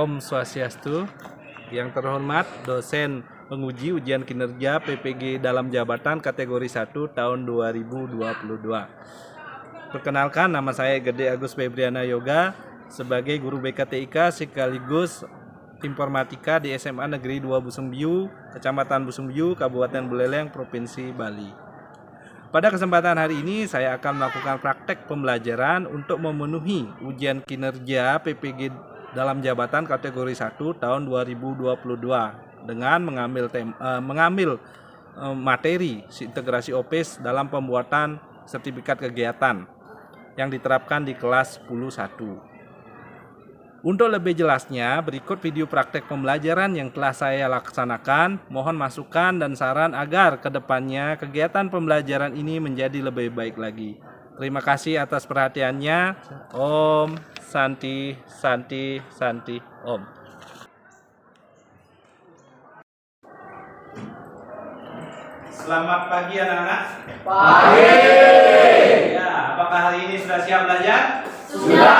Om Swastiastu. Yang terhormat dosen penguji ujian kinerja PPG dalam jabatan kategori 1 tahun 2022. Perkenalkan, nama saya Gede Agus Febriana Yoga sebagai guru BKTIK sekaligus informatika di SMA Negeri 2 Busembyu, Kecamatan Busembyu, Kabupaten Buleleng, Provinsi Bali. Pada kesempatan hari ini saya akan melakukan praktek pembelajaran untuk memenuhi ujian kinerja PPG dalam jabatan kategori 1 tahun 2022 dengan mengambil materi integrasi OPIS dalam pembuatan sertifikat kegiatan yang diterapkan di kelas 10.1. Untuk lebih jelasnya, berikut video praktek pembelajaran yang telah saya laksanakan. Mohon masukan dan saran agar kedepannya kegiatan pembelajaran ini menjadi lebih baik lagi. Terima kasih atas perhatiannya. Om Santi Santi Santi Om. Selamat pagi anak-anak. Pagi. Ya, apakah hari ini sudah siap belajar? Sudah.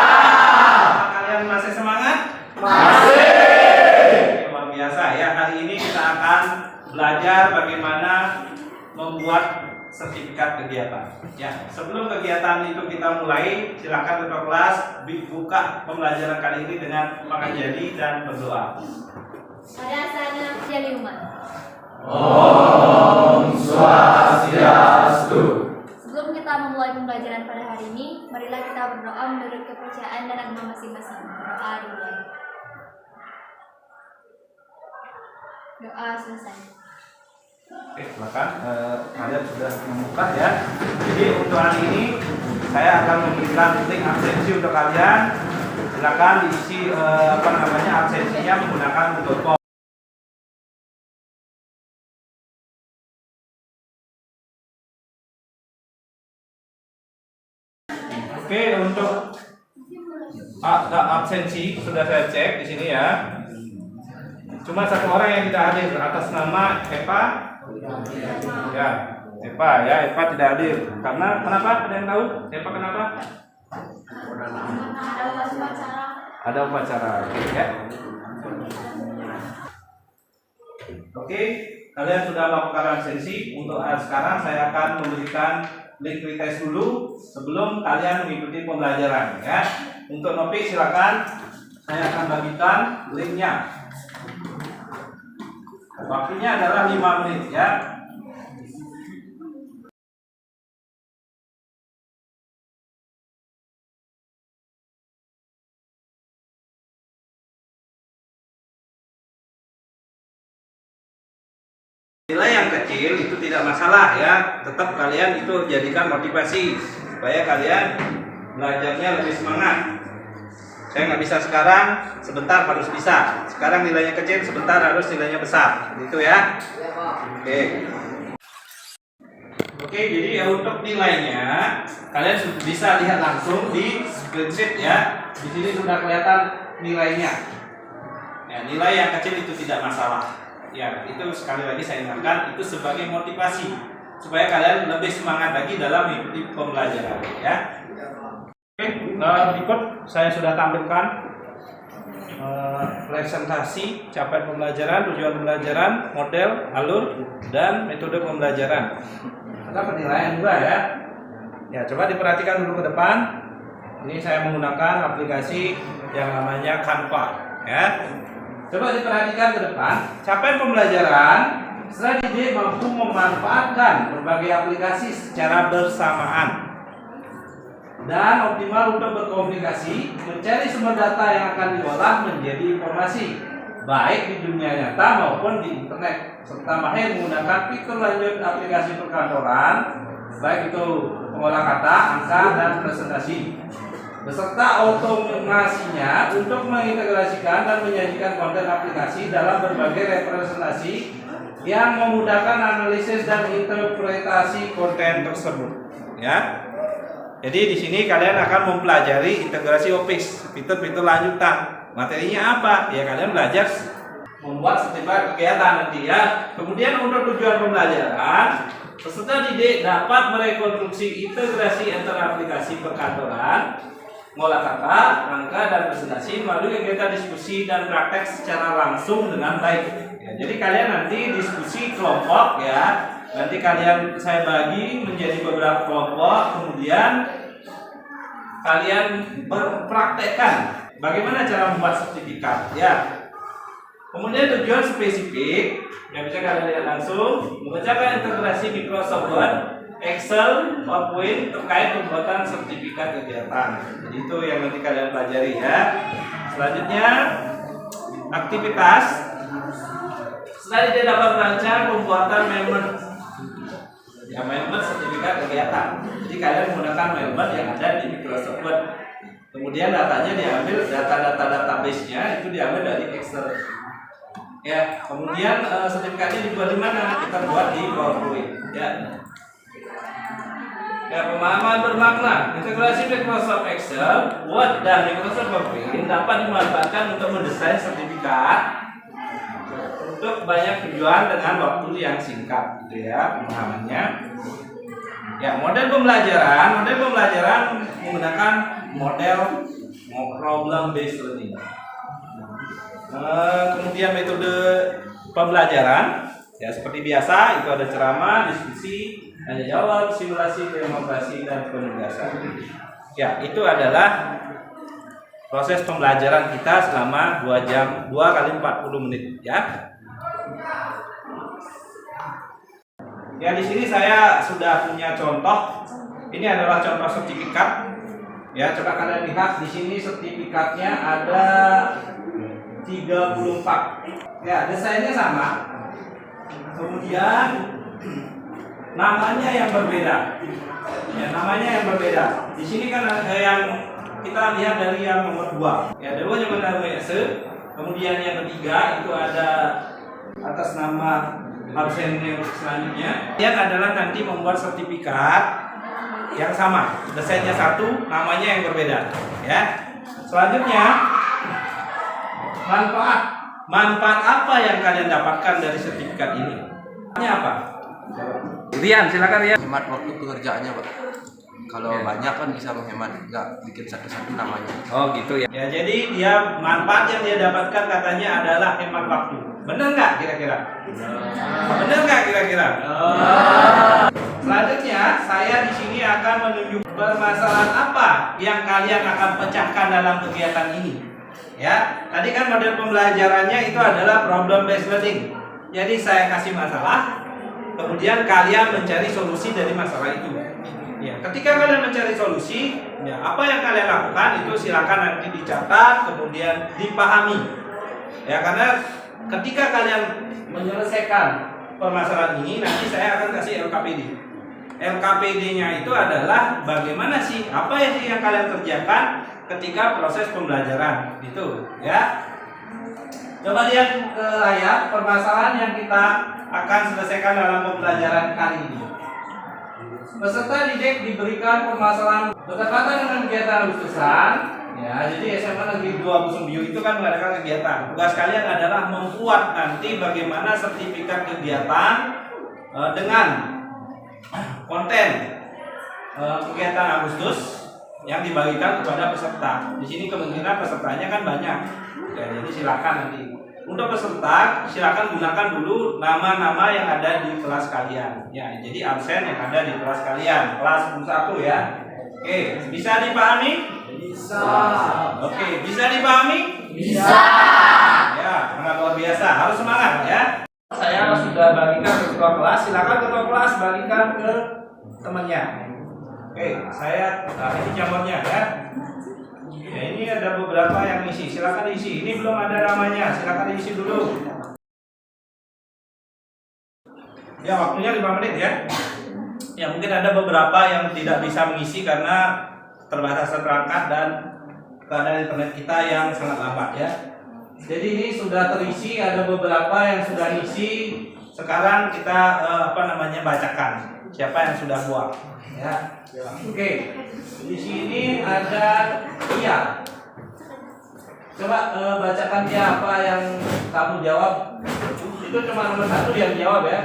Apakah kalian masih semangat? Masih. Luar biasa ya. Hari ini kita akan belajar bagaimana membuat sertifikat kegiatan. Ya, sebelum kegiatan itu kita mulai, silakan ketua kelas buka pembelajaran kali ini dengan mengajari dan berdoa. Pada sana jadi umat. Om Swastiastu. Sebelum kita memulai pembelajaran pada hari ini, marilah kita berdoa menurut kepercayaan dan agama masing-masing. Doa dimulai. Doa selesai. Oke, silakan. Kalian sudah membuka ya. Jadi untuk hari ini saya akan memberikan link absensi untuk kalian. Silakan diisi absensinya menggunakan Google Form. Oke, untuk absensi sudah saya cek di sini ya. Cuma satu orang yang tidak hadir atas nama Eva. Ya, Eva tidak hadir. Karena kenapa? Ada yang tahu? Eva kenapa? Ada upacara. Ya. Oke, kalian sudah melakukan absensi. Untuk sekarang saya akan memberikan link retest dulu sebelum kalian mengikuti pembelajaran ya. Untuk Nopi silakan, saya akan bagikan linknya. Waktunya adalah 5 menit ya. Nilai yang kecil itu tidak masalah ya, tetap kalian itu jadikan motivasi supaya kalian belajarnya lebih semangat. Saya nggak bisa sekarang, sebentar harus bisa. Sekarang nilainya kecil, sebentar harus nilainya besar, gitu ya. Oke, jadi ya untuk nilainya kalian bisa lihat langsung di spreadsheet ya. Di sini sudah kelihatan nilainya. Ya, nilai yang kecil itu tidak masalah. Ya, itu sekali lagi saya ingatkan, itu sebagai motivasi supaya kalian lebih semangat lagi dalam mengikuti pembelajaran ya. Oke, berikut saya sudah tampilkan presentasi capaian pembelajaran, tujuan pembelajaran, model, alur, dan metode pembelajaran. Ada penilaian juga ya. Ya, coba diperhatikan dulu ke depan. Ini saya menggunakan aplikasi yang namanya Canva ya. Coba diperhatikan ke depan, capaian pembelajaran setelah didik mampu memanfaatkan berbagai aplikasi secara bersamaan dan optimal untuk berkomunikasi, mencari sumber data yang akan diolah menjadi informasi baik di dunia nyata maupun di internet, serta mahir menggunakan fitur lanjut aplikasi perkantoran baik itu pengolah kata, angka, dan presentasi beserta otomasinya untuk mengintegrasikan dan menyajikan konten aplikasi dalam berbagai representasi yang memudahkan analisis dan interpretasi konten tersebut ya. Jadi di sini kalian akan mempelajari integrasi OPIS, fitur-fitur lanjutan. Materinya apa? Ya kalian belajar membuat sertifikat kegiatan nanti ya. Kemudian untuk tujuan pembelajaran, peserta didik dapat merekonstruksi integrasi antara aplikasi perkantoran mengolah kata, angka, dan presentasi melalui kegiatan diskusi dan praktek secara langsung dengan baik. Ya, jadi kalian nanti diskusi kelompok ya. Nanti kalian saya bagi menjadi beberapa kelompok, kemudian kalian berpraktekkan bagaimana cara membuat sertifikat ya. Kemudian tujuan spesifik yang bisa kalian lihat langsung, mengerjakan integrasi Microsoft Word, Excel, PowerPoint terkait pembuatan sertifikat kegiatan. Jadi itu yang nanti kalian pelajari ya. Selanjutnya aktivitas. Setelah dia dapat merancang pembuatan member, ya member sertifikat kegiatan. Jadi kalian menggunakan member yang ada di Microsoft Word. Kemudian datanya diambil, data-data database-nya itu diambil dari Excel. Ya, kemudian sertifikatnya dibuat di mana? Kita buat di PowerPoint. Ya. Ya, pemahaman bermakna. Integrasi Microsoft Excel, Word, dan Microsoft PowerPoint dapat dimanfaatkan untuk mendesain sertifikat untuk banyak tujuan dengan waktu yang singkat, gitu ya pemahamannya. Ya, model pembelajaran menggunakan model problem based learning. Kemudian metode pembelajaran ya seperti biasa itu ada ceramah, diskusi, tanya jawab, simulasi, demonstrasi, dan penugasan. Ya, itu adalah proses pembelajaran kita selama 2 jam, 2 kali 40 menit ya. Ya, di sini saya sudah punya contoh. Ini adalah contoh sertifikat. Ya, coba kalian lihat di sini sertifikatnya ada 34. Ya, desainnya sama. Kemudian namanya yang berbeda. Ya, namanya yang berbeda. Di sini kan ada yang kita lihat dari yang nomor 2. Ya, ada yang namanya S. Kemudian yang ketiga itu ada atas nama absen yang selanjutnya. Yang adalah nanti membuat sertifikat yang sama. Desainnya satu, namanya yang berbeda. Ya. Selanjutnya manfaat apa yang kalian dapatkan dari sertifikat ini? Ini apa? Rian, silakan Rian. Hemat waktu pekerjaannya, Pak. Kalau banyak kan bisa menghemat, nggak bikin satu-satu namanya. Oh gitu ya. Ya, jadi dia manfaat yang dia dapatkan katanya adalah hemat waktu. Benar nggak kira-kira? Benar nggak kira-kira? Selanjutnya saya di sini akan menunjuk permasalahan apa yang kalian akan pecahkan dalam kegiatan ini. Ya, tadi kan model pembelajarannya itu adalah problem based learning. Jadi saya kasih masalah, kemudian kalian mencari solusi dari masalah itu. Ya, ketika kalian mencari solusi, ya apa yang kalian lakukan itu silakan nanti dicatat, kemudian dipahami. Ya, karena ketika kalian menyelesaikan permasalahan ini, nanti saya akan kasih LKPD. LKPD-nya itu adalah bagaimana sih, apa yang kalian kerjakan ketika proses pembelajaran gitu ya. Coba lihat ke layar permasalahan yang kita akan selesaikan dalam pembelajaran kali ini. Peserta didik diberikan permasalahan bertepatan dengan kegiatan Agustusan ya. Jadi SMA Negeri 2 Busung-Biu itu kan mengadakan kegiatan. Tugas kalian adalah membuat nanti bagaimana sertifikat kegiatan dengan konten kegiatan Agustus yang dibagikan kepada peserta. Di sini kemungkinan pesertanya kan banyak. Ya, jadi silakan nanti untuk peserta silakan gunakan dulu nama-nama yang ada di kelas kalian. Ya, jadi absen yang ada di kelas kalian, kelas 1 ya. Oke, bisa dipahami? Bisa. Oke, bisa dipahami? Bisa. Ya, sangat luar biasa. Harus semangat ya. Saya sudah bagikan ke ketua kelas, silakan ketua kelas bagikan ke temannya. Oke, saya ini jambornya ya. Ya, ini ada beberapa yang isi, silakan diisi. Ini belum ada namanya, silakan diisi dulu. Ya, waktunya 5 menit ya. Ya, mungkin ada beberapa yang tidak bisa mengisi karena terbatas perangkat dan keadaan internet kita yang sangat lambat ya. Jadi ini sudah terisi, ada beberapa yang sudah isi. Sekarang kita bacakan siapa yang sudah buat ya. Oke. Di sini ada Iya. Coba bacakan dia apa yang kamu jawab. Itu cuma nomor 1 yang jawab ya.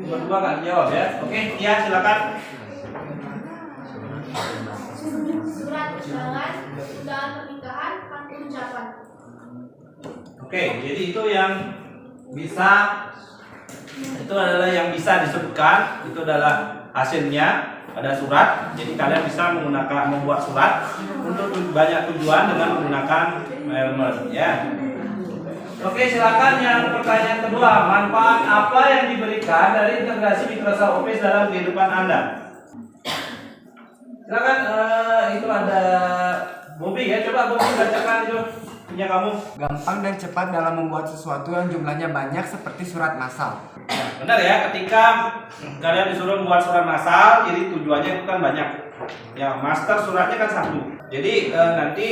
Nomor 2 nggak dijawab ya. Oke, Iya silakan. surat undangan, undangan pernikahan, kartu ucapan. Oke, jadi itu yang bisa, itu adalah yang bisa disebutkan, itu adalah hasilnya pada surat. Jadi kalian bisa membuat surat untuk banyak tujuan dengan menggunakan mailman, ya. Oke, silakan yang pertanyaan kedua, manfaat apa yang diberikan dari integrasi Microsoft Office dalam kehidupan Anda? Silakan, itu ada Bobby ya, coba Bobby bacakan itu punya kamu. Gampang dan cepat dalam membuat sesuatu yang jumlahnya banyak seperti surat massal. Ya, benar ya, ketika kalian disuruh membuat surat massal, jadi tujuannya itu kan banyak. Ya, master suratnya kan satu. Jadi nanti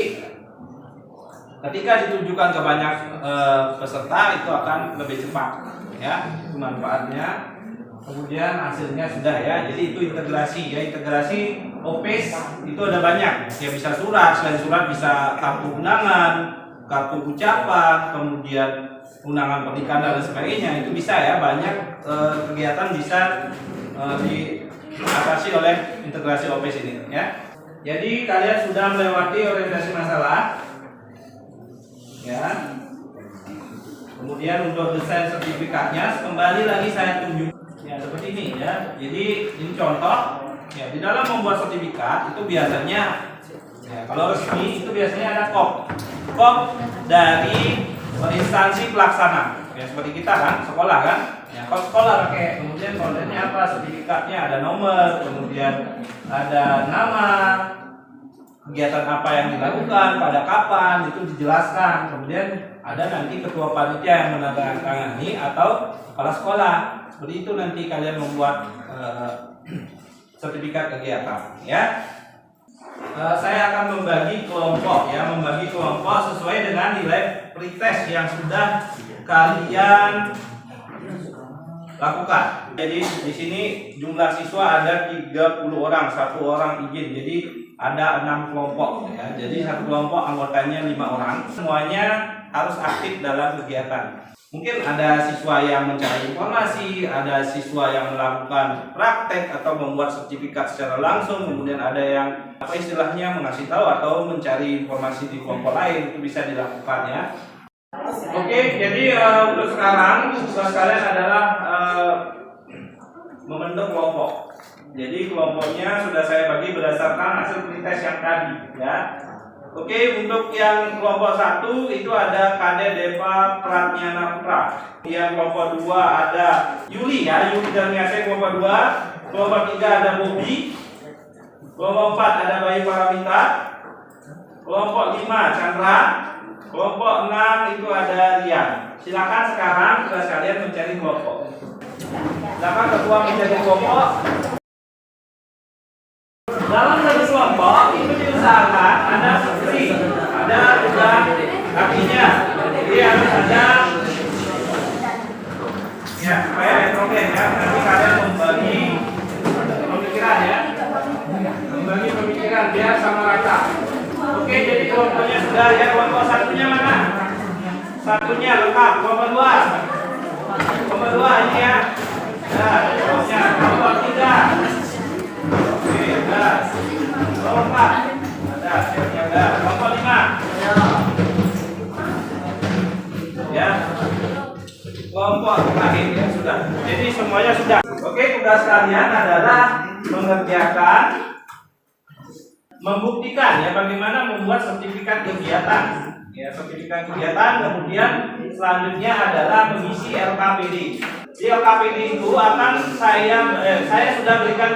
ketika ditujukan ke banyak peserta itu akan lebih cepat, ya, itu manfaatnya. Kemudian hasilnya sudah ya, jadi itu integrasi ya, integrasi Office itu ada banyak. Ya bisa surat, selain surat bisa kartu undangan, kartu ucapan, kemudian undangan pernikahan dan sebagainya. Itu bisa ya, banyak kegiatan bisa diatasi oleh integrasi Office ini ya. Jadi kalian sudah melewati orientasi masalah ya. Kemudian untuk desain sertifikatnya kembali lagi saya tunjuk ya seperti ini ya. Jadi ini contoh ya, di dalam membuat sertifikat itu biasanya ya, kalau resmi itu biasanya ada kop dari instansi pelaksana ya, seperti kita kan sekolah kan ya, kalau sekolah pakai, kemudian kontennya apa, sertifikatnya ada nomor, kemudian ada nama, kegiatan apa yang dilakukan, pada kapan, itu dijelaskan. Kemudian ada nanti ketua panitia yang menandatangani atau kepala sekolah. Seperti itu nanti kalian membuat sertifikat kegiatan ya. Saya akan membagi kelompok ya, membagi kelompok sesuai dengan nilai pretest yang sudah kalian lakukan. Jadi di sini jumlah siswa ada 30 orang, satu orang izin. Jadi ada 6 kelompok ya. Jadi satu kelompok anggotanya 5 orang. Semuanya harus aktif dalam kegiatan. Mungkin ada siswa yang mencari informasi, ada siswa yang melakukan praktek atau membuat sertifikat secara langsung, kemudian ada yang apa istilahnya mengasih tahu atau mencari informasi di kelompok lain, itu bisa dilakukan ya. Oke, jadi untuk sekarang tugas kalian adalah membentuk kelompok. Jadi kelompoknya sudah saya bagi berdasarkan hasil pretest yang tadi ya. Oke, untuk yang kelompok 1 itu ada Kade Deva Pratnyana Putra. Yang kelompok 2 ada Yuli ya, Yuli dan Miase kelompok 2. Kelompok 3 ada Bobby. Kelompok 4 ada Bayu Paramita. Kelompok 5 Chandra. Kelompok 6 itu ada Rian. Silakan sekarang tugas kalian mencari kelompok. Silakan ketua mencari kelompok. Dalam satu kelompok itu diusahakan ada seperti ada juga kakinya, jadi harus ada ya supaya heterogen ya. Nanti kalian membagi pemikiran ya, membagi pemikiran biar sama rata. Oke, jadi kelompoknya sudah ya. Kelompok satunya mana? Satunya lengkap. Kelompok 2, kelompok 2 ini ya. Nah, kelompoknya kelompok 3. Kelompok 4 ada, siapnya ada. Kelompok 5 ya. Kelompok terakhir ya sudah. Jadi semuanya sudah. Oke, tugas kalian adalah mengerjakan, membuktikan ya bagaimana membuat sertifikat kegiatan. Ya, sertifikat kegiatan. Kemudian selanjutnya adalah mengisi LKPD. Di LKPD itu akan saya sudah berikan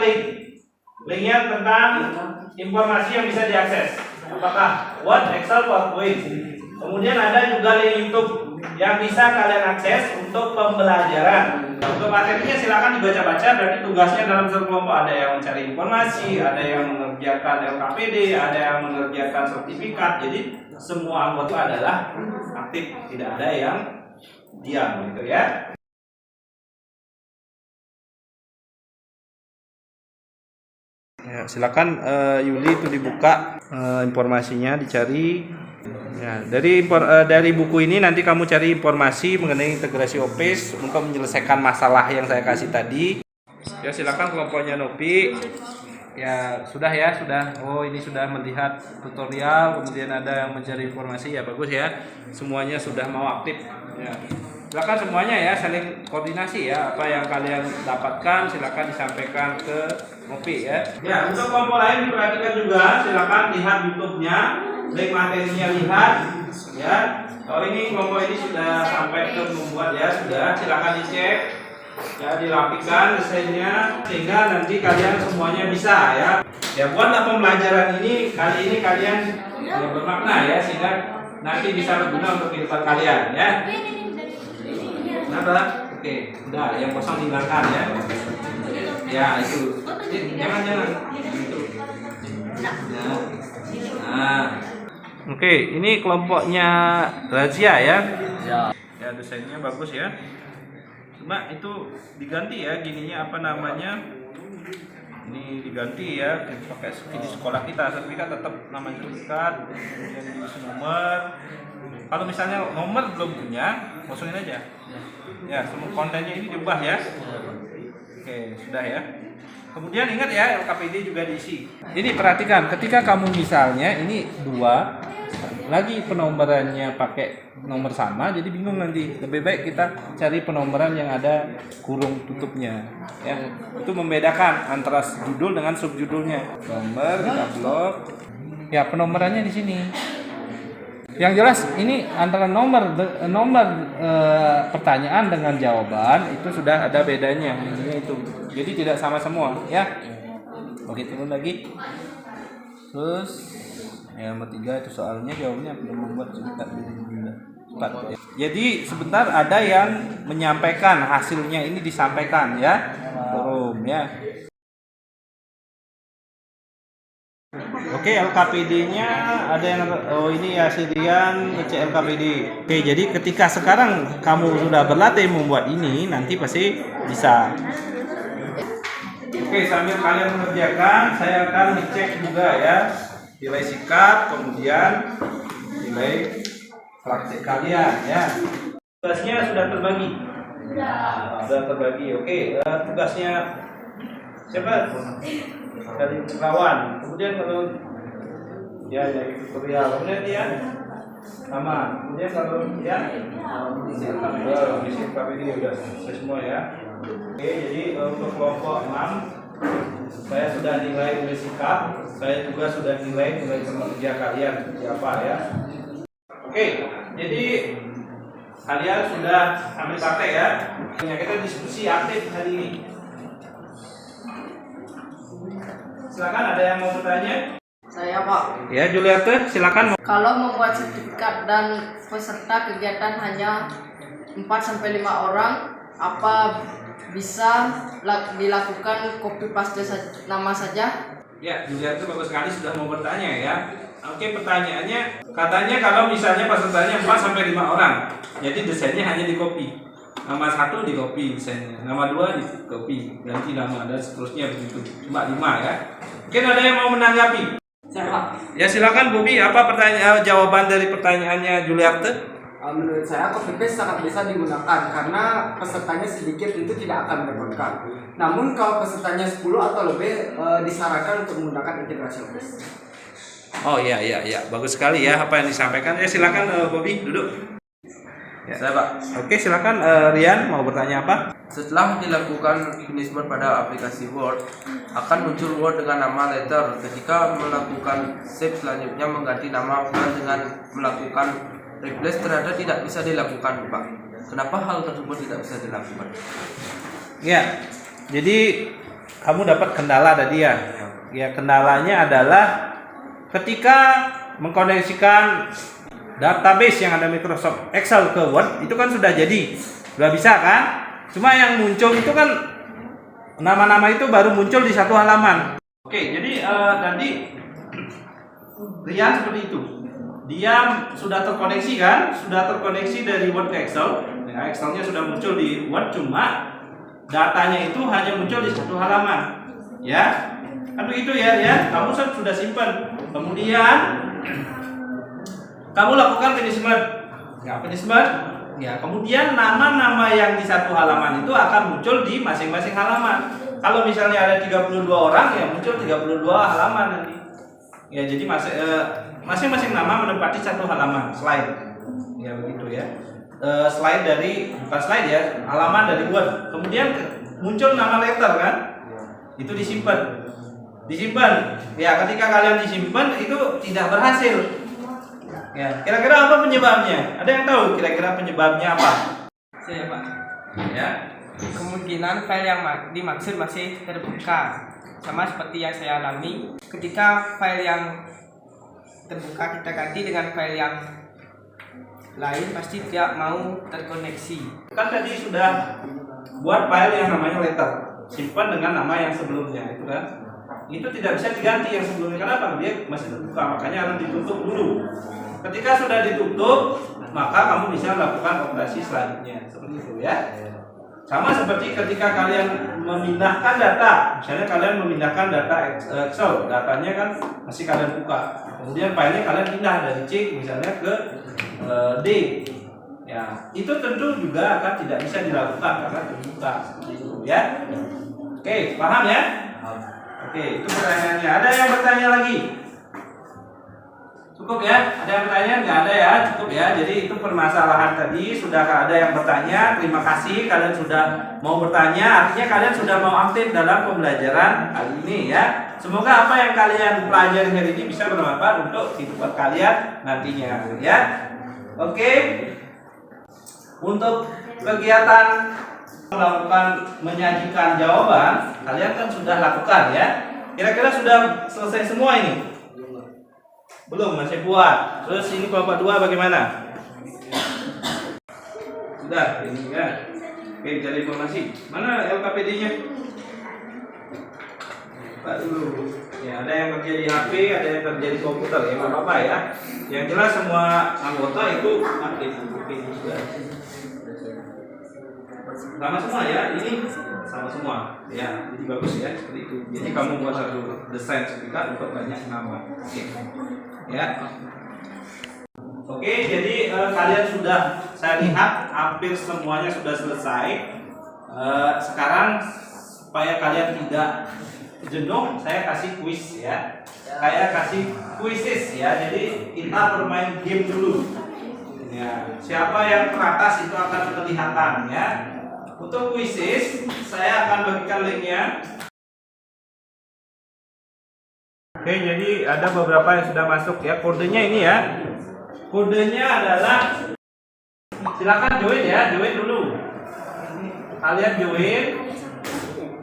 linknya tentang informasi yang bisa diakses. Apakah Word, Excel, PowerPoint. Kemudian ada juga link YouTube yang bisa kalian akses untuk pembelajaran. Untuk materinya silakan dibaca-baca. Berarti tugasnya dalam satu kelompok ada yang mencari informasi, ada yang mengerjakan LKPD, ada yang mengerjakan sertifikat. Jadi semua anggota adalah aktif, tidak ada yang diam gitu ya. Ya, silakan Yuli itu dibuka informasinya, dicari. Ya, dari buku ini nanti kamu cari informasi mengenai integrasi Office untuk menyelesaikan masalah yang saya kasih tadi. Ya, silakan kelompoknya Nopi. Ya sudah ya, sudah. Oh ini sudah melihat tutorial, kemudian ada yang mencari informasi ya, bagus ya. Semuanya sudah mau aktif. Ya. Silakan semuanya ya saling koordinasi ya. Apa yang kalian dapatkan silakan disampaikan ke Ngopi ya. Ya untuk kelompok lain diperhatikan juga. Silakan lihat YouTube-nya, link materinya lihat ya. Oh ini kelompok ini sudah sampai ke membuat ya, sudah. Silakan dicek. Ya dirapikan desainnya sehingga nanti kalian semuanya bisa ya. Ya buatlah pembelajaran ini kali ini kalian bermakna ya sehingga nanti bisa berguna untuk kehidupan kalian ya. Kenapa? Oke, udah yang kosong tinggalkan ya. Ya itu. Jangan itu. Nah. Oke, ini kelompoknya Razia ya. Ya desainnya bagus ya. Cuma itu diganti ya gininya apa namanya, ini diganti ya pakai di sekolah kita sertifikat tetap nama itu dekat, kemudian diisi nomor. Kalau misalnya nomor belum punya kosongin aja ya, semua kontennya ini diubah ya. Oke sudah ya. Kemudian ingat ya LKPD juga diisi. Ini perhatikan ketika kamu misalnya ini dua lagi penomorannya pakai nomor sama, jadi bingung nanti. Lebih baik kita cari penomoran yang ada kurung tutupnya ya. Itu membedakan antara judul dengan subjudulnya. Nomor kita blok ya, penomorannya di sini. Yang jelas ini antara nomor pertanyaan dengan jawaban itu sudah ada bedanya itu. Jadi tidak sama semua ya. Oke, turun lagi. Terus yang nomor 3 itu soalnya jawabnya belum membuat cerita. Jadi sebentar ada yang menyampaikan hasilnya ini disampaikan ya forum ya. Oke LKPD-nya ada yang ini ya Sirian ngecek LKPD. Oke jadi ketika sekarang kamu sudah berlatih membuat ini nanti pasti bisa. Oke sambil kalian mengerjakan saya akan ngecek juga ya. Nilai sikap, kemudian nilai praktik kalian ya. Tugasnya sudah terbagi. Sudah terbagi. Oke, tugasnya siapa? Dari kawan. Kemudian kalau ya tutorial, kemudian dia sama. Kemudian kalau ya misi KPD udah semua ya. Oke, jadi untuk kelompok 6 saya sudah nilai sikap, saya juga sudah nilai kerja kalian siapa ya. Oke, jadi kalian sudah ambil praktek ya. Kita diskusi aktif hari ini. Silakan ada yang mau bertanya? Saya Pak. Ya Juliarte, silakan. Kalau membuat sertifikat dan peserta kegiatan hanya 4-5 orang, apa bisa dilakukan copy paste nama saja? Ya, Juliarte bagus sekali sudah mau bertanya ya. Oke, pertanyaannya katanya kalau misalnya pesertanya 4-5 orang, jadi desainnya hanya di copy. Nama 1 di copy desainnya, nama 2 di copy, ganti nama dan seterusnya begitu. Cuma 5 ya. Mungkin ada yang mau menanggapi? Saya Ya silakan Bobi, apa jawaban dari pertanyaannya Juliarte? Menurut saya copy paste sangat bisa digunakan karena pesertanya sedikit itu tidak akan merepotkan. Namun kalau pesertanya 10 atau lebih disarankan untuk menggunakan integrasi office. Oh iya, bagus sekali ya apa yang disampaikan. Ya silakan Bobi duduk. Ya. Saya Pak. Oke silakan Rian mau bertanya apa? Setelah dilakukan finishment pada aplikasi Word, akan muncul Word dengan nama letter. Ketika melakukan save selanjutnya mengganti nama bukan dengan melakukan replace ternyata tidak bisa dilakukan Pak. Kenapa hal tersebut tidak bisa dilakukan? Ya, jadi kamu dapat kendala tadi ya. Ya kendalanya adalah ketika mengkoneksikan database yang ada Microsoft Excel ke Word itu kan sudah jadi, sudah bisa kan? Cuma yang muncul itu kan nama-nama itu baru muncul di satu halaman. Oke, jadi tadi Rian seperti itu. Dia sudah terkoneksi kan? Sudah terkoneksi dari Word ke Excel. Ya, Excelnya sudah muncul di Word, cuma datanya itu hanya muncul di satu halaman. Ya, kan begitu ya. Kamu sudah simpan. Kemudian kamu lakukan finishment. Ya, finishment. Ya, kemudian nama-nama yang di satu halaman itu akan muncul di masing-masing halaman. Kalau misalnya ada 32 orang ya muncul 32 halaman nanti. Ya jadi masing-masing nama menempati satu halaman slide. Ya begitu ya. Slide dari bukan slide ya, halaman dari Word. Kemudian muncul nama letter kan? Itu disimpan. Ya ketika kalian disimpan itu tidak berhasil. Ya, kira-kira apa penyebabnya? Ada yang tahu kira-kira penyebabnya apa? Saya Pak. Ya. Kemungkinan file yang dimaksud masih terbuka, sama seperti yang saya alami. Ketika file yang terbuka kita ganti dengan file yang lain, pasti tidak mau terkoneksi. Kan tadi sudah buat file yang namanya letter, simpan dengan nama yang sebelumnya, itu kan? Itu tidak bisa diganti yang sebelumnya. Kenapa? Dia masih terbuka, makanya harus ditutup dulu. Ketika sudah ditutup, maka kamu bisa melakukan operasi selanjutnya, seperti itu ya. Sama seperti ketika kalian memindahkan data, misalnya kalian memindahkan data Excel, datanya kan masih kalian buka, kemudian filenya kalian pindah dari C misalnya ke D, ya itu tentu juga akan tidak bisa dilakukan karena terbuka, seperti itu ya. Oke, paham ya? Oke, itu pertanyaannya. Ada yang bertanya lagi? Cukup ya? Ada yang bertanya? Nggak ada ya? Cukup ya? Jadi itu permasalahan tadi. Sudah ada yang bertanya. Terima kasih kalian sudah mau bertanya. Artinya kalian sudah mau aktif dalam pembelajaran kali ini ya. Semoga apa yang kalian pelajari hari ini bisa bermanfaat untuk kehidupan kalian nantinya ya. Oke. Untuk kegiatan melakukan menyajikan jawaban, kalian kan sudah lakukan ya. Kira-kira sudah selesai semua ini? Belum, masih buat. Terus ini kelompok 2 bagaimana? Sudah, ini kan. Oke, cari informasi. Mana LKPD-nya? Pak dulu. Ya, ada yang kerja di HP, ada yang kerja di komputer ya, nggak apa-apa ya. Yang jelas semua anggota itu aktif. Oke, sudah. Sama semua ya, ini sama semua ya, jadi bagus ya seperti itu. Jadi kamu buat satu desain sertifikat untuk banyak nama. Oke. Ya. Oke, jadi kalian sudah, saya lihat hampir semuanya sudah selesai. Sekarang supaya kalian tidak jenuh, saya kasih kuis ya. Saya kasih kuisis ya. Jadi kita bermain game dulu. Ya, siapa yang teratas itu akan kelihatan ya. Untuk kuisis, saya akan bagikan linknya. Oke, jadi ada beberapa yang sudah masuk ya. Kodenya ini ya. Kodenya adalah, silakan join ya, join dulu. Kalian join.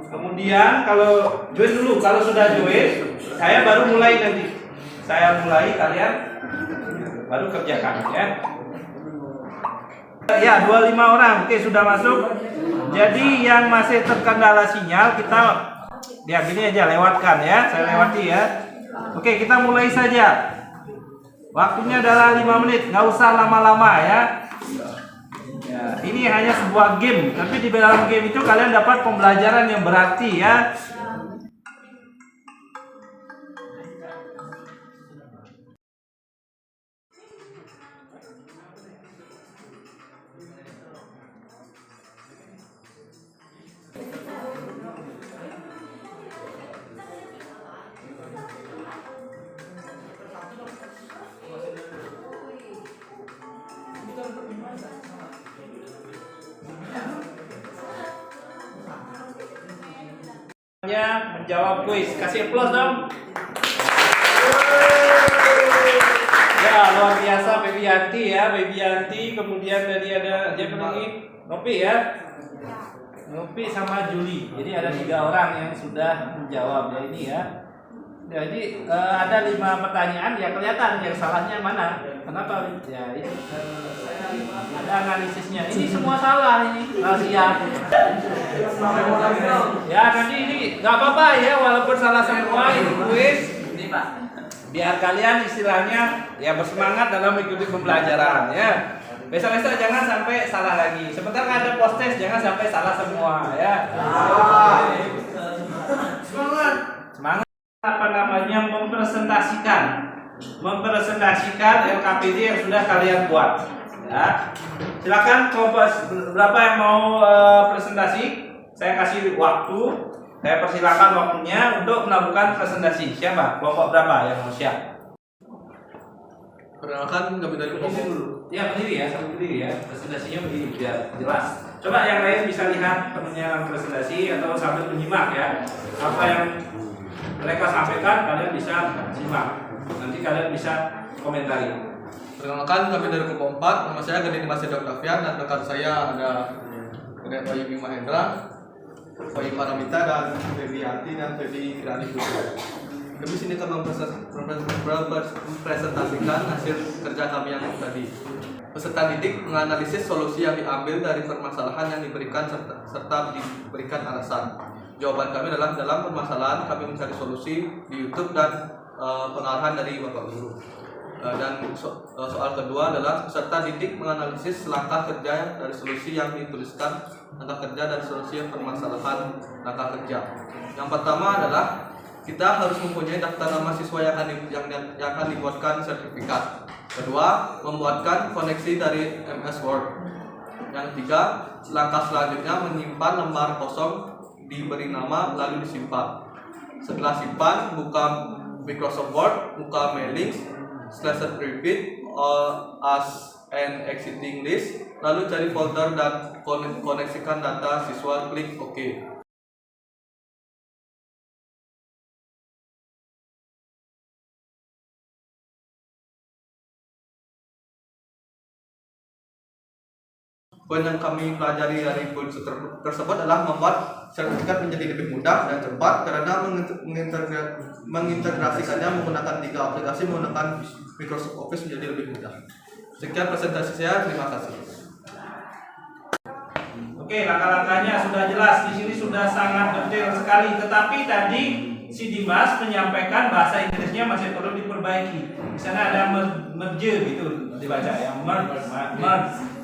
Kemudian kalau join dulu, kalau sudah join, saya baru mulai nanti. Saya mulai, kalian baru kerjakan ya. Ya, 25 orang. Oke, sudah masuk. Jadi yang masih terkendala sinyal kita ya gini aja lewatkan ya. Saya lewati ya. Oke, kita mulai saja. Waktunya adalah 5 menit. Nggak usah lama-lama ya. Ya, ini hanya sebuah game, tapi di dalam game itu kalian dapat pembelajaran yang berarti ya. Menjawab kuis, kasih aplaus dong. Ya, luar biasa Baby Yanti ya, Baby Yanti. Kemudian tadi ada siapa lagi? Nopi ya, Nopi sama Juli. Jadi ada 3 orang yang sudah menjawab ya ini ya. Jadi ada 5 pertanyaan ya, kelihatan yang salahnya mana. Kenapa? Ya ini ada analisisnya. Ini semua salah ini. Rahasia. Ya nanti ini nggak apa-apa ya, walaupun salah semua ini kuis. Ini Pak. Biar kalian istilahnya ya bersemangat dalam mengikuti pembelajaran ya. Besok-besok jangan sampai salah lagi. Sebentar ada post test, jangan sampai salah semua ya. Semangat. Semangat. Apa namanya, mempresentasikan LKPD yang sudah kalian buat ya. Silakan kelompok berapa yang mau presentasi, saya kasih waktu Saya persilakan waktunya untuk melakukan presentasi. Siapa? Kelompok berapa yang mau siap? Perkenalkan kami dari kelompok dulu. Ya berdiri ya, sambil berdiri ya. Presentasinya berdiri biar jelas. Coba yang lain bisa lihat temennya presentasi atau sambil menyimak ya. Apa yang mereka sampaikan kalian bisa simak. Nanti kalian bisa komentari. Perkenalkan kami dari kelompok 4. Nama saya Gani Dimas Octavian dan rekan saya ada Bayu Bima Hendra, Bayu Paramita dan Febianti dan Febi Kirani Putri. Kami sini akan mempresentasikan hasil kerja kami yang tadi. Peserta didik menganalisis solusi yang diambil dari permasalahan yang diberikan serta diberikan alasan. Jawaban kami adalah dalam permasalahan kami mencari solusi di YouTube dan pengarahan dari Bapak Guru. Dan soal kedua adalah peserta didik menganalisis langkah kerja dari solusi yang dituliskan, langkah kerja dan solusi permasalahan langkah kerja. Yang pertama adalah kita harus mempunyai daftar nama siswa yang akan dibuatkan sertifikat. Kedua, membuatkan koneksi dari MS Word. Yang ketiga, langkah selanjutnya menyimpan lembar kosong diberi nama lalu disimpan. Setelah simpan, buka Microsoft Word, buka mailings, / repeat as an exiting list, lalu cari folder dan koneksikan data siswa, klik OK. Poin yang kami pelajari dari poin tersebut adalah membuat sertifikat menjadi lebih mudah dan cepat karena mengintegrasikannya menggunakan 3 aplikasi menggunakan Microsoft Office menjadi lebih mudah. Sekian presentasi saya, terima kasih. Oke, langkah-langkahnya sudah jelas. Di sini sudah sangat detail sekali. Tetapi tadi si Dimas menyampaikan bahasa Inggrisnya masih perlu diperbaiki. Di sana ada merge gitu dibaca ya, merge.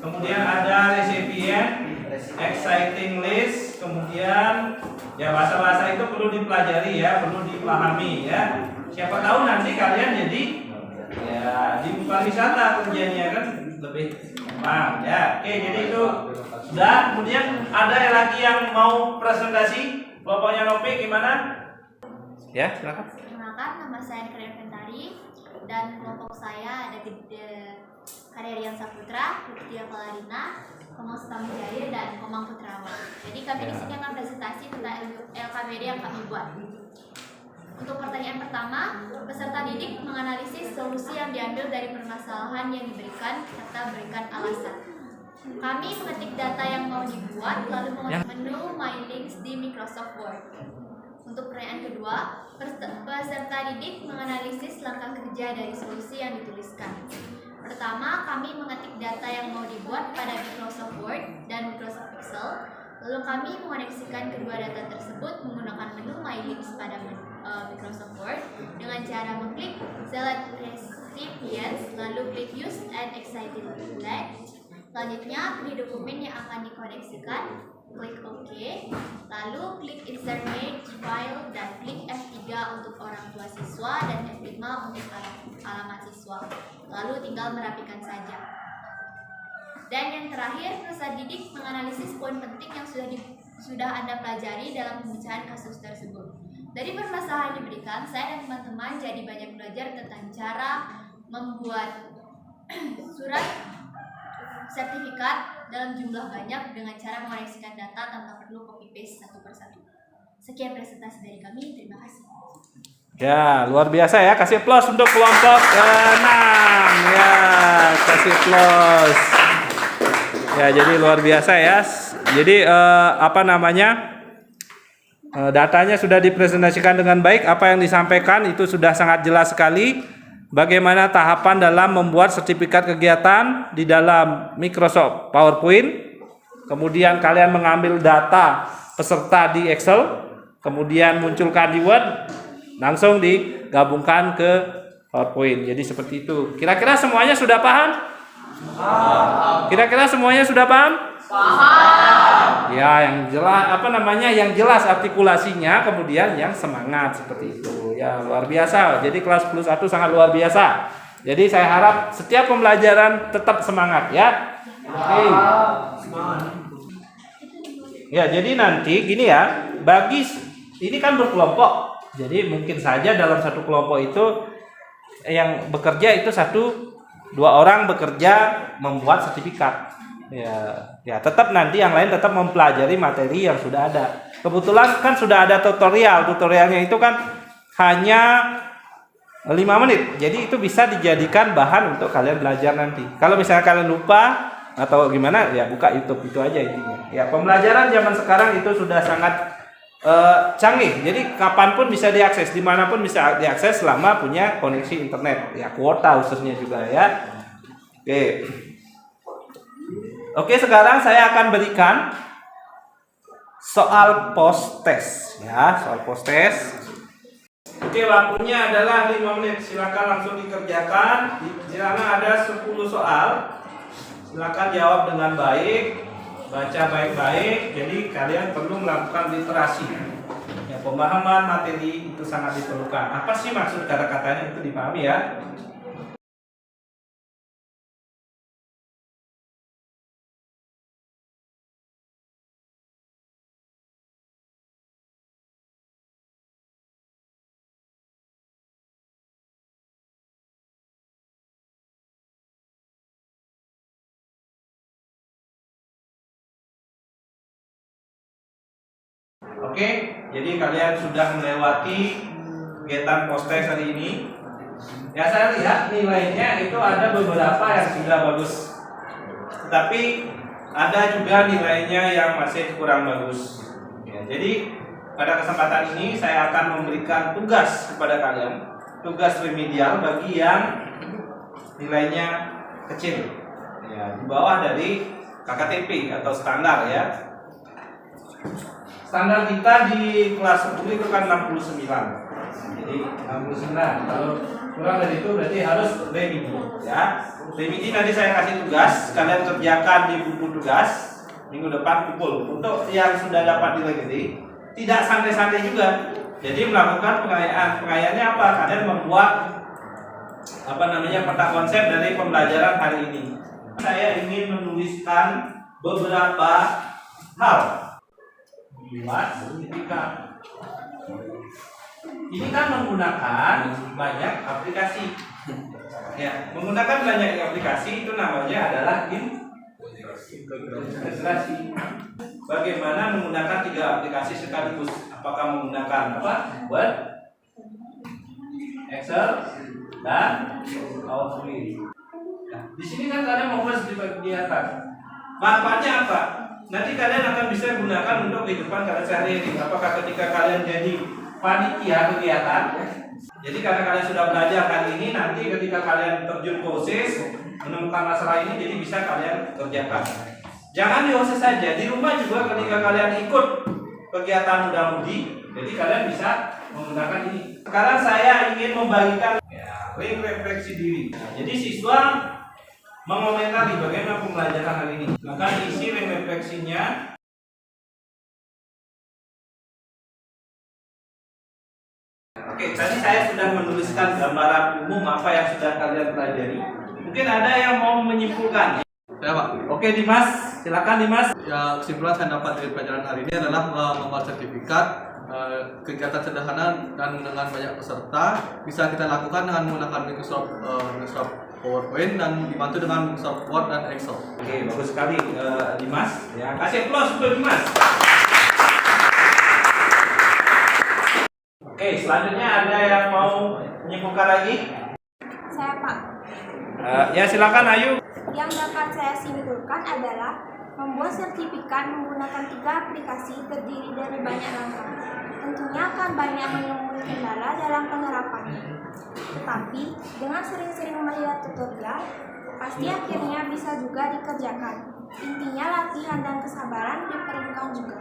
Kemudian ada recipient, exciting list, kemudian ya bahasa-bahasa itu perlu dipelajari ya, perlu dipahami ya. Siapa tahu nanti kalian jadi ya di pariwisata kerjanya kan lebih gampang ya. Oke, jadi itu sudah. Kemudian ada lagi yang mau presentasi? Kelompoknya Nopi gimana? Ya, silakan. Perkenalkan, nama saya Karen Ventari dan kelompok saya ada Karyarian Saputra, Putri Valarina, Komang Sutamijaya dan Komang Putrawan. Jadi kami di sini akan presentasi tentang LKPD yang kami buat. Untuk pertanyaan pertama, peserta didik menganalisis solusi yang diambil dari permasalahan yang diberikan serta berikan alasan. Kami mengetik data yang mau dibuat lalu mengetik menu My Links di Microsoft Word. Untuk pertanyaan kedua, peserta didik menganalisis langkah kerja dari solusi yang dituliskan. Pertama, kami mengetik data yang mau dibuat pada Microsoft Word dan Microsoft Excel. Lalu kami mengoneksikan kedua data tersebut menggunakan menu My Links pada Microsoft Word dengan cara mengklik Select Recipients, lalu klik Use and Excited List. Selanjutnya, pilih dokumen yang akan dikoneksikan, klik OK, lalu klik Insert Page File dan klik F3 untuk orang tua siswa dan F5 untuk alamat siswa. Lalu tinggal merapikan saja. Dan yang terakhir, peserta didik menganalisis poin penting yang sudah Anda pelajari dalam pemecahan kasus tersebut. Dari permasalahan yang diberikan, saya dan teman-teman jadi banyak belajar tentang cara membuat surat sertifikat dalam jumlah banyak dengan cara mengoneksikan data tanpa perlu copy paste satu persatu. Sekian presentasi dari kami, terima kasih. Ya, luar biasa ya. Kasih plus untuk kelompok 6. Ya, kasih plus. Ya, jadi luar biasa ya. Jadi datanya sudah dipresentasikan dengan baik. Apa yang disampaikan itu sudah sangat jelas sekali. Bagaimana tahapan dalam membuat sertifikat kegiatan di dalam Microsoft PowerPoint. Kemudian kalian mengambil data peserta di Excel, kemudian munculkan di Word, langsung digabungkan ke PowerPoint. Jadi seperti itu. Kira-kira semuanya sudah paham? Kira-kira semuanya sudah paham? Paham. Ya, yang jelas yang jelas artikulasinya, kemudian yang semangat seperti itu. Ya, luar biasa. Jadi kelas plus 1 sangat luar biasa. Jadi saya harap setiap pembelajaran tetap semangat ya. Oke. Ya, jadi nanti gini ya, bagi ini kan berkelompok. Jadi mungkin saja dalam satu kelompok itu yang bekerja itu 1-2 orang bekerja membuat sertifikat. Ya tetap nanti yang lain tetap mempelajari materi yang sudah ada. Kebetulan kan sudah ada tutorialnya itu kan hanya 5 menit. Jadi itu bisa dijadikan bahan untuk kalian belajar nanti. Kalau misalnya kalian lupa atau gimana, ya buka YouTube, itu aja intinya. Ya, pembelajaran zaman sekarang itu sudah sangat canggih. Jadi kapanpun bisa diakses, dimanapun bisa diakses selama punya koneksi internet. Ya, kuota khususnya juga ya. Oke, sekarang saya akan berikan soal post test ya, soal post test. Oke, waktunya adalah 5 menit. Silakan langsung dikerjakan. Di sana ada 10 soal. Silakan jawab dengan baik, baca baik-baik. Jadi kalian perlu melakukan literasi. Ya, pemahaman materi itu sangat diperlukan. Apa sih maksud kata-katanya itu dipahami ya. Oke, jadi kalian sudah melewati kegiatan post test hari ini. Ya, saya lihat nilainya itu ada beberapa yang sudah bagus, tetapi ada juga nilainya yang masih kurang bagus. Ya, jadi pada kesempatan ini saya akan memberikan tugas kepada kalian, tugas remedial bagi yang nilainya kecil, ya, di bawah dari KKTP atau standar ya. Standar kita di kelas 10 itu kan 69. Jadi 69. Kalau kurang dari itu berarti harus remedi ya. Remedi nanti saya kasih tugas, kalian kerjakan di buku tugas. Minggu depan kumpul. Untuk yang sudah dapat nilai gede, tidak santai-santai juga. Jadi melakukan pengayaan. Pengayaannya apa? Kalian membuat peta konsep dari pembelajaran hari ini. Saya ingin menuliskan beberapa hal. Ini kan menggunakan banyak aplikasi. Ya, menggunakan banyak aplikasi itu namanya adalah integrasi. Bagaimana menggunakan 3 aplikasi sekaligus? Apakah menggunakan Word, Excel, dan PowerPoint. Nah, di sini kan kalian mau di atas. Manfaatnya apa? Nanti kalian akan bisa gunakan untuk kehidupan kalian sehari-hari. Apakah ketika kalian jadi panitia kegiatan, jadi karena kalian sudah belajar hari ini, nanti ketika kalian terjun ke OSIS, menemukan masalah ini, jadi bisa kalian kerjakan. Jangan di OSIS saja, di rumah juga ketika kalian ikut kegiatan muda-mudi, jadi kalian bisa menggunakan ini. Sekarang saya ingin membagikan refleksi diri. Nah, jadi siswa mengomentari bagaimana pembelajaran hari ini. Maka isi refleksinya. Oke, tadi saya sudah menuliskan gambaran umum apa yang sudah kalian pelajari. Mungkin ada yang mau menyimpulkan. Ya Pak. Oke Dimas, silakan Dimas. Ya, kesimpulan saya dapat dari pelajaran hari ini adalah membuat sertifikat, kegiatan sederhana dan dengan banyak peserta bisa kita lakukan dengan menggunakan Microsoft PowerPoint dan dibantu dengan Microsoft Word dan Excel. Oke, bagus sekali Dimas. Ya, kasih aplaus untuk Dimas. Oke, selanjutnya ada yang mau menyimpulkan lagi? Saya Pak. Ya silakan Ayu. Yang dapat saya simpulkan adalah membuat sertifikat menggunakan 3 aplikasi terdiri dari banyak langkah. Tentunya akan banyak menemui kendala dalam penerapannya. Tetapi dengan sering-sering melihat tutorial, pasti akhirnya bisa juga dikerjakan. Intinya latihan dan kesabaran diperlukan juga.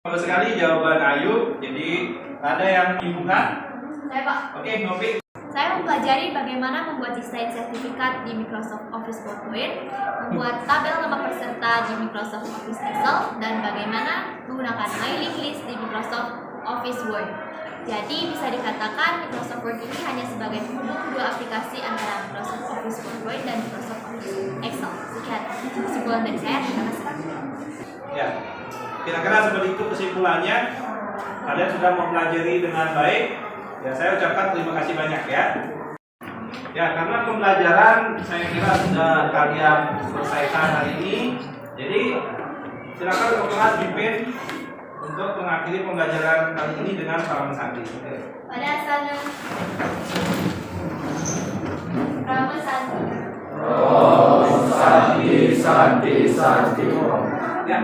Bagus sekali jawaban Ayu. Jadi ada yang menyimpulkan? Saya Pak. Oke, Novi. Saya mempelajari bagaimana membuat desain sertifikat di Microsoft Office PowerPoint, membuat tabel nama peserta di Microsoft Office Excel, dan bagaimana menggunakan mailing list di Microsoft Office Word. Jadi bisa dikatakan Microsoft Word ini hanya sebagai penghubung 2 aplikasi antara Microsoft Office PowerPoint dan Microsoft Office Excel. Sekian kesimpulan dari saya. Terima kasih. Ya, kira-kira seperti itu kesimpulannya. kalian sudah mempelajari dengan baik. Ya, saya ucapkan terima kasih banyak ya. Ya, karena pembelajaran saya kira sudah kalian selesaikan hari ini. Jadi silakan untuk kelas pimpin untuk mengakhiri pembelajaran kali ini dengan salam sandi. Pada asalnya Rama Santi. Om Santi Santi Santi. Ya.